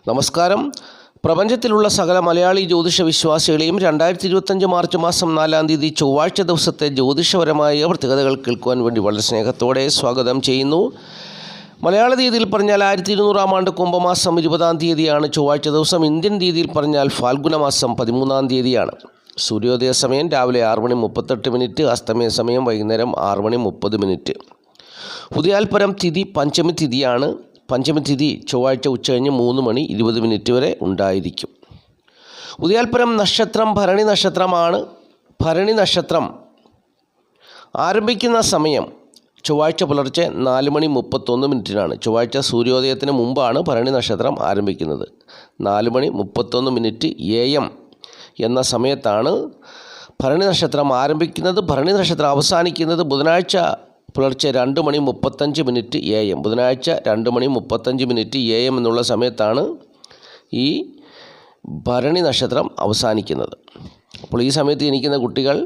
നമസ്കാരം. പ്രപഞ്ചത്തിലുള്ള സകല മലയാളി ജ്യോതിഷ വിശ്വാസികളെയും 2025 മാർച്ച് മാസം 4-ാം തീയതി ചൊവ്വാഴ്ച ദിവസത്തെ ജ്യോതിഷപരമായ പ്രത്യേകതകൾ കേൾക്കുവാൻ വേണ്ടി വളരെ സ്നേഹത്തോടെ സ്വാഗതം ചെയ്യുന്നു. മലയാള തീയതിയിൽ പറഞ്ഞാൽ 1200-ാം ആണ്ട് കുംഭമാസം 20-ാം തീയതിയാണ് ചൊവ്വാഴ്ച ദിവസം. ഇന്ത്യൻ തീയതിയിൽ പറഞ്ഞാൽ ഫാൽഗുന മാസം 13-ാം തീയതിയാണ്. സൂര്യോദയ സമയം രാവിലെ 6:38, അസ്തമയ സമയം വൈകുന്നേരം 6:30. ഉദയാൽപരം തിഥി പഞ്ചമി തിഥിയാണ്. പഞ്ചമി തിഥി ചൊവ്വാഴ്ച ഉച്ചകഴിഞ്ഞ് 3:20 വരെ ഉണ്ടായിരിക്കും. ഉദയാൽപരം നക്ഷത്രം ഭരണി നക്ഷത്രമാണ്. ഭരണി നക്ഷത്രം ആരംഭിക്കുന്ന സമയം ചൊവ്വാഴ്ച പുലർച്ചെ 4:31. ചൊവ്വാഴ്ച സൂര്യോദയത്തിന് മുമ്പാണ് ഭരണി നക്ഷത്രം ആരംഭിക്കുന്നത്. 4:31 AM എന്ന സമയത്താണ് ഭരണി നക്ഷത്രം ആരംഭിക്കുന്നത്. ഭരണി നക്ഷത്രം അവസാനിക്കുന്നത് ബുധനാഴ്ച പുലർച്ചെ 2:35 AM. ബുധനാഴ്ച 2:35 AM എന്നുള്ള സമയത്താണ് ഈ ഭരണി നക്ഷത്രം അവസാനിക്കുന്നത്. അപ്പോൾ ഈ സമയത്ത് ജനിക്കുന്ന കുട്ടികൾ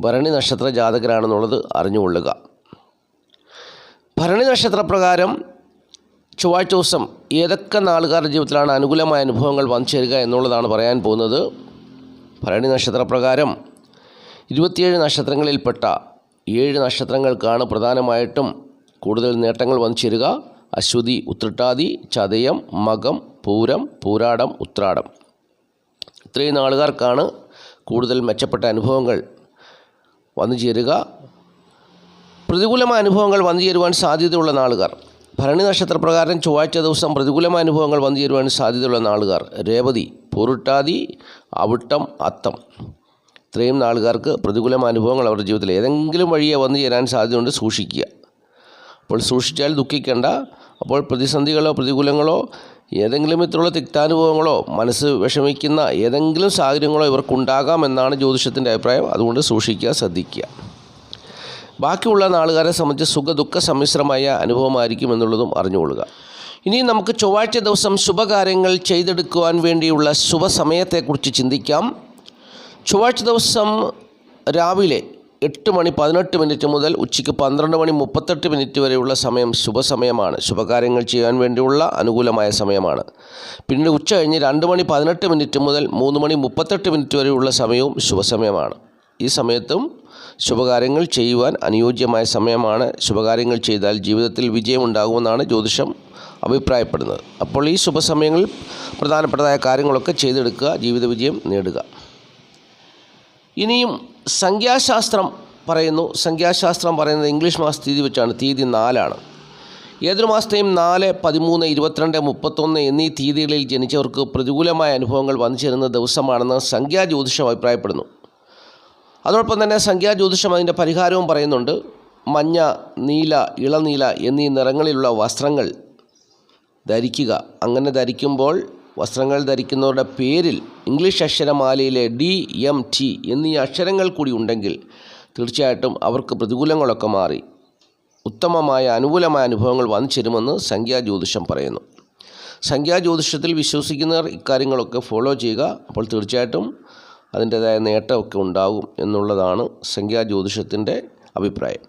ഭരണി നക്ഷത്ര ജാതകരാണെന്നുള്ളത് അറിഞ്ഞുകൊള്ളുക. ഭരണി നക്ഷത്രപ്രകാരം ചൊവ്വാഴ്ച ദിവസം ഏതൊക്കെ നാളുകാരുടെ ജീവിതത്തിലാണ് അനുകൂലമായ അനുഭവങ്ങൾ വന്നു ചേരുക എന്നുള്ളതാണ് പറയാൻ പോകുന്നത്. ഭരണി നക്ഷത്രപ്രകാരം 27 നക്ഷത്രങ്ങളിൽപ്പെട്ട 7 നക്ഷത്രങ്ങൾക്കാണ് പ്രധാനമായിട്ടും കൂടുതൽ നേട്ടങ്ങൾ വന്നു ചേരുക. അശ്വതി, ഉത്രട്ടാതി, ചതയം, മകം, പൂരം, പൂരാടം, ഉത്രാടം. ഇത്രയും നാളുകാർക്കാണ് കൂടുതൽ മെച്ചപ്പെട്ട അനുഭവങ്ങൾ വന്നു ചേരുക. പ്രതികൂലമായ അനുഭവങ്ങൾ വന്നു ചേരുവാൻ സാധ്യതയുള്ള നാളുകാർ ഭരണി നക്ഷത്രപ്രകാരം ചൊവ്വാഴ്ച ദിവസം പ്രതികൂലമായ അനുഭവങ്ങൾ വന്നു ചേരുവാൻ സാധ്യതയുള്ള നാളുകാർ രേവതി, പൂരുട്ടാതി, അവിട്ടം, അത്തം. ഇത്രയും നാളുകാർക്ക് പ്രതികൂലമായ അനുഭവങ്ങൾ അവരുടെ ജീവിതത്തിൽ ഏതെങ്കിലും വഴിയെ വന്നു ചേരാൻ സാധ്യതയുണ്ട്. സൂക്ഷിക്കുക. അപ്പോൾ സൂക്ഷിച്ചാൽ ദുഃഖിക്കേണ്ട. അപ്പോൾ പ്രതിസന്ധികളോ പ്രതികൂലങ്ങളോ ഏതെങ്കിലും വിധത്തിലുള്ള തിക്താനുഭവങ്ങളോ മനസ്സ് വിഷമിക്കുന്ന ഏതെങ്കിലും സാഹചര്യങ്ങളോ ഇവർക്കുണ്ടാകാമെന്നാണ് ജ്യോതിഷത്തിൻ്റെ അഭിപ്രായം. അതുകൊണ്ട് സൂക്ഷിക്കുക, ശ്രദ്ധിക്കുക. ബാക്കിയുള്ള നാളുകാരെ സംബന്ധിച്ച് സുഖദുഃഖ സമ്മിശ്രമായ അനുഭവമായിരിക്കും എന്നുള്ളതും അറിഞ്ഞുകൊള്ളുക. ഇനി നമുക്ക് ചൊവ്വാഴ്ച ദിവസം ശുഭകാര്യങ്ങൾ ചെയ്തെടുക്കുവാൻ വേണ്ടിയുള്ള ശുഭസമയത്തെക്കുറിച്ച് ചിന്തിക്കാം. ചൊവ്വാഴ്ച ദിവസം രാവിലെ 8:18 മുതൽ ഉച്ചയ്ക്ക് 12:38 വരെയുള്ള സമയം ശുഭസമയമാണ്. ശുഭകാര്യങ്ങൾ ചെയ്യാൻ വേണ്ടിയുള്ള അനുകൂലമായ സമയമാണ്. പിന്നീട് ഉച്ച കഴിഞ്ഞ് 2:18 മുതൽ 3:38 വരെയുള്ള സമയവും ശുഭസമയമാണ്. ഈ സമയത്തും ശുഭകാര്യങ്ങൾ ചെയ്യുവാൻ അനുയോജ്യമായ സമയമാണ്. ശുഭകാര്യങ്ങൾ ചെയ്താൽ ജീവിതത്തിൽ വിജയമുണ്ടാകുമെന്നാണ് ജ്യോതിഷം അഭിപ്രായപ്പെടുന്നത്. അപ്പോൾ ഈ ശുഭസമയങ്ങളിൽ പ്രധാനപ്പെട്ടതായ കാര്യങ്ങളൊക്കെ ചെയ്തെടുക്കുക, ജീവിത വിജയം നേടുക. ഇനിയും സംഖ്യാശാസ്ത്രം പറയുന്നു. സംഖ്യാശാസ്ത്രം പറയുന്നത് ഇംഗ്ലീഷ് മാസ തീയതി വെച്ചാണ്. തീയതി 4ആണ്. ഏതൊരു മാസത്തെയും 4, 13, 22, 31 എന്നീ തീയതികളിൽ ജനിച്ചവർക്ക് പ്രതികൂലമായ അനുഭവങ്ങൾ വന്നു ചേരുന്ന ദിവസമാണെന്ന് സംഖ്യാജ്യോതിഷം അഭിപ്രായപ്പെടുന്നു. അതോടൊപ്പം തന്നെ സംഖ്യാജ്യോതിഷം അതിൻ്റെ പരിഹാരവും പറയുന്നുണ്ട്. മഞ്ഞ, നീല, ഇളനീല എന്നീ നിറങ്ങളിലുള്ള വസ്ത്രങ്ങൾ ധരിക്കുക. അങ്ങനെ ധരിക്കുമ്പോൾ വസ്ത്രങ്ങൾ ധരിക്കുന്നവരുടെ പേരിൽ ഇംഗ്ലീഷ് അക്ഷരമാലയിലെ DMT എന്നീ അക്ഷരങ്ങൾ കൂടി ഉണ്ടെങ്കിൽ തീർച്ചയായിട്ടും അവർക്ക് പ്രതികൂലങ്ങളൊക്കെ മാറി ഉത്തമമായ അനുകൂലമായ അനുഭവങ്ങൾ വന്നു ചേരുമെന്ന് സംഖ്യാജ്യോതിഷം പറയുന്നു. സംഖ്യാജ്യോതിഷത്തിൽ വിശ്വസിക്കുന്നവർ ഇക്കാര്യങ്ങളൊക്കെ ഫോളോ ചെയ്യുക. അപ്പോൾ തീർച്ചയായിട്ടും അതിൻ്റേതായ നേട്ടമൊക്കെ ഉണ്ടാകും എന്നുള്ളതാണ് സംഖ്യാജ്യോതിഷത്തിൻ്റെ അഭിപ്രായം.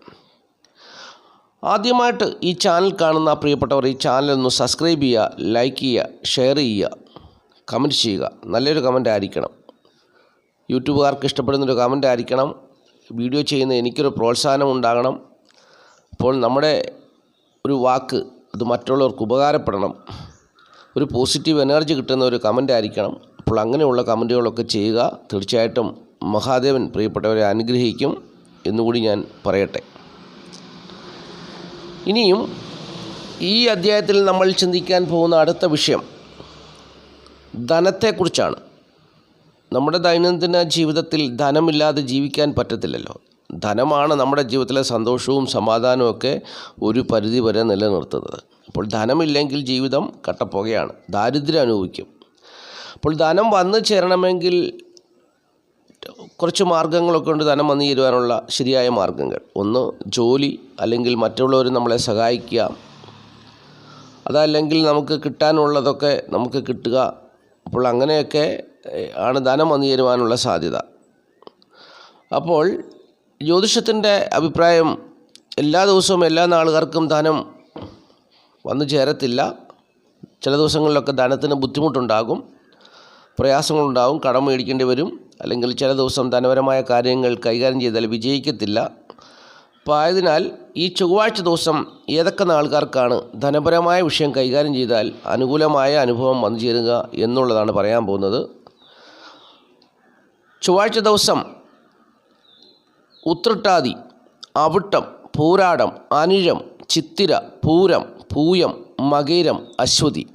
ആദ്യമായിട്ട് ഈ ചാനൽ കാണുന്ന പ്രിയപ്പെട്ടവർ ഈ ചാനലൊന്ന് സബ്സ്ക്രൈബ് ചെയ്യുക, ലൈക്ക് ചെയ്യുക, ഷെയർ ചെയ്യുക, കമൻറ്റ് ചെയ്യുക. നല്ലൊരു കമൻ്റ് ആയിരിക്കണം. യൂട്യൂബുകാർക്ക് ഇഷ്ടപ്പെടുന്നൊരു കമൻ്റ് ആയിരിക്കണം. വീഡിയോ ചെയ്യുന്ന എനിക്കൊരു പ്രോത്സാഹനം ഉണ്ടാകണം. അപ്പോൾ നമ്മുടെ ഒരു വാക്ക് അത് മറ്റുള്ളവർക്ക് ഉപകാരപ്പെടണം. ഒരു പോസിറ്റീവ് എനർജി കിട്ടുന്ന ഒരു കമൻ്റ് ആയിരിക്കണം. അപ്പോൾ അങ്ങനെയുള്ള കമൻറ്റുകളൊക്കെ ചെയ്യുക. തീർച്ചയായിട്ടും മഹാദേവൻ പ്രിയപ്പെട്ടവരെ അനുഗ്രഹിക്കും എന്നുകൂടി ഞാൻ പറയട്ടെ. ഇനിയും ഈ അധ്യായത്തിൽ നമ്മൾ ചിന്തിക്കാൻ പോകുന്ന അടുത്ത വിഷയം ധനത്തെക്കുറിച്ചാണ്. നമ്മുടെ ദൈനംദിന ജീവിതത്തിൽ ധനമില്ലാതെ ജീവിക്കാൻ പറ്റത്തില്ലല്ലോ. ധനമാണ് നമ്മുടെ ജീവിതത്തിലെ സന്തോഷവും സമാധാനവും ഒക്കെ ഒരു പരിധി വരെ നിലനിർത്തുന്നത്. അപ്പോൾ ധനമില്ലെങ്കിൽ ജീവിതം കട്ടപ്പുകയാണ്, ദാരിദ്ര്യം അനുഭവിക്കും. അപ്പോൾ ധനം വന്നു ചേരണമെങ്കിൽ കുറച്ച് മാർഗ്ഗങ്ങളൊക്കെ ഉണ്ട്. ധനം വന്നു ചേരുവാനുള്ള ശരിയായ മാർഗ്ഗങ്ങൾ. ഒന്ന്, ജോലി, അല്ലെങ്കിൽ മറ്റുള്ളവർ നമ്മളെ സഹായിക്കുക. അതല്ലെങ്കിൽ നമുക്ക് കിട്ടാനുള്ളതൊക്കെ നമുക്ക് കിട്ടുക. അപ്പോൾ അങ്ങനെയൊക്കെ ആണ് ധനം വന്നു ചേരുവാനുള്ള സാധ്യത. അപ്പോൾ ജ്യോതിഷത്തിൻ്റെ അഭിപ്രായം എല്ലാ ദിവസവും എല്ലാ നാളുകാർക്കും ധനം വന്നു ചേരത്തില്ല. ചില ദിവസങ്ങളിലൊക്കെ ധനത്തിന് ബുദ്ധിമുട്ടുണ്ടാകും, പ്രയാസങ്ങളുണ്ടാകും, കടം മേടിക്കേണ്ടി വരും, അല്ലെങ്കിൽ ചില ദിവസം ധനപരമായ കാര്യങ്ങൾ കൈകാര്യം ചെയ്താൽ വിജയിക്കത്തില്ല. അപ്പോൾ ആയതിനാൽ ഈ ചൊവ്വാഴ്ച ദിവസം ഏതൊക്കെ ആൾക്കാർക്കാണ് ധനപരമായ വിഷയം കൈകാര്യം ചെയ്താൽ അനുകൂലമായ അനുഭവം വന്നു ചേരുക എന്നുള്ളതാണ് പറയാൻ പോകുന്നത്. ചൊവ്വാഴ്ച ദിവസം ഉത്രട്ടാതി, അവിട്ടം, പൂരാടം, അനിഴം, ചിത്തിര, പൂരം, പൂയം, മകയിരം, അശ്വതി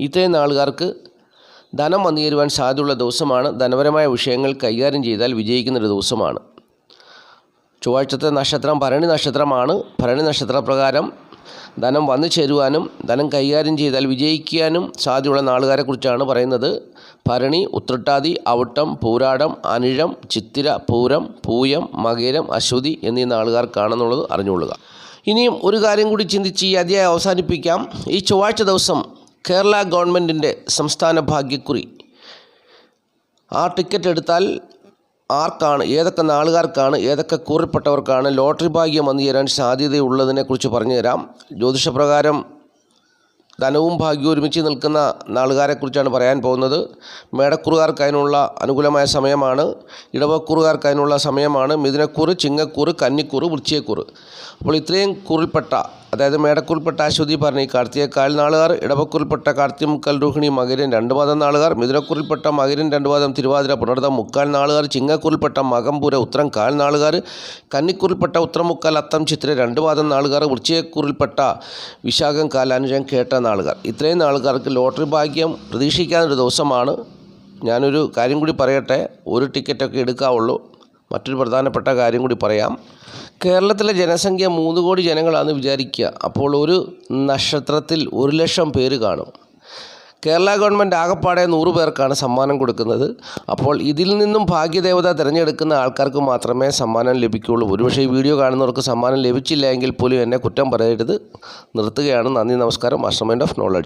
ഇത്രയും നാളുകാർക്ക് ധനം വന്നു ചേരുവാൻ സാധ്യതയുള്ള ദിവസമാണ്. ധനപരമായ വിഷയങ്ങൾ കൈകാര്യം ചെയ്താൽ വിജയിക്കുന്നൊരു ദിവസമാണ്. ചൊവ്വാഴ്ചത്തെ നക്ഷത്രം ഭരണി നക്ഷത്രമാണ്. ഭരണി നക്ഷത്രപ്രകാരം ധനം വന്നു ചേരുവാനും ധനം കൈകാര്യം ചെയ്താൽ വിജയിക്കാനും സാധ്യതയുള്ള നാളുകാരെക്കുറിച്ചാണ് പറയുന്നത്. ഭരണി, ഉത്രട്ടാതി, അവിട്ടം, പൂരാടം, അനിഴം, ചിത്തിര, പൂരം, പൂയം, മകയിരം, അശ്വതി എന്നീ നാളുകാർക്കാണെന്നുള്ളത് അറിഞ്ഞുകൊള്ളുക. ഇനിയും ഒരു കാര്യം കൂടി ചിന്തിച്ച് ഈ അധ്യായം അവസാനിപ്പിക്കാം. ഈ ചൊവ്വാഴ്ച ദിവസം കേരള ഗവൺമെൻറ്റിൻ്റെ സംസ്ഥാന ഭാഗ്യക്കുറി ആ ടിക്കറ്റ് എടുത്താൽ ആർക്കാണ്, ഏതൊക്കെ നാളുകാർക്കാണ്, ഏതൊക്കെ കൂറിൽപ്പെട്ടവർക്കാണ് ലോട്ടറി ഭാഗ്യം വന്നു ചേരാൻ സാധ്യതയുള്ളതിനെക്കുറിച്ച് പറഞ്ഞു തരാം. ജ്യോതിഷപ്രകാരം ധനവും ഭാഗ്യവും ഒരുമിച്ച് നിൽക്കുന്ന നാളുകാരെക്കുറിച്ചാണ് പറയാൻ പോകുന്നത്. മേടക്കുറുകാർക്ക് അതിനുള്ള അനുകൂലമായ സമയമാണ്. ഇടവക്കുറുകാർക്ക് അതിനുള്ള സമയമാണ്. മിഥുനക്കുറ്, ചിങ്ങക്കുറ്, കന്നിക്കുറ്, വൃശ്ചികക്കുറ്. അപ്പോൾ ഇത്രയും കുറിൽപ്പെട്ട, അതായത് മേടക്കുറിൽപ്പെട്ട അശ്വതി, ഭരണി, കാർത്തികക്കാൽ നാളുകാർ, ഇടവക്കുറിൽപ്പെട്ട കാർത്തിക മുക്കാൽ, രോഹിണി, മകരൻ 2 പാദം നാളുകാർ, മിഥുനക്കുറിൽപ്പെട്ട മകരൻ 2 പാദം, തിരുവാതിര, പുണർതം മുക്കാൽ നാളുകാർ, ചിങ്ങക്കുറിൽപ്പെട്ട മകം, പൂര, ഉത്രം കാൽ നാളുകാർ, കന്നിക്കുറിൽപ്പെട്ട ഉത്രം മുക്കാൽ, അത്തം, ചിത്തിര 2 പാദം നാളുകാർ, വൃശ്ചികക്കുറിൽപ്പെട്ട വിശാഖം കാൽ, അനിഴം, കേട്ട നാളുകാർ. ഇത്രയും നാളുകാർക്ക് ലോട്ടറി ഭാഗ്യം പ്രതീക്ഷിക്കാനൊരു ദിവസമാണ്. ഞാനൊരു കാര്യം കൂടി പറയട്ടെ, ഒരു ടിക്കറ്റൊക്കെ എടുക്കാവുള്ളൂ. മറ്റൊരു പ്രധാനപ്പെട്ട കാര്യം കൂടി പറയാം. കേരളത്തിലെ ജനസംഖ്യ 3 കോടി ജനങ്ങളാണെന്ന് വിചാരിക്കുക. അപ്പോൾ ഒരു നക്ഷത്രത്തിൽ 1 ലക്ഷം പേര് കാണും. കേരള ഗവൺമെൻറ് ആകപ്പാടെ 100 പേർക്കാണ് സമ്മാനം കൊടുക്കുന്നത്. അപ്പോൾ ഇതിൽ നിന്നും ഭാഗ്യദേവത തിരഞ്ഞെടുക്കുന്ന ആൾക്കാർക്ക് മാത്രമേ സമ്മാനം ലഭിക്കുകയുള്ളൂ. ഒരുപക്ഷെ ഈ വീഡിയോ കാണുന്നവർക്ക് സമ്മാനം ലഭിച്ചില്ല എങ്കിൽ പോലും എന്നെ കുറ്റം പറയരുത്. നിർത്തുകയാണ്. നന്ദി, നമസ്കാരം. Master mind of knowledge.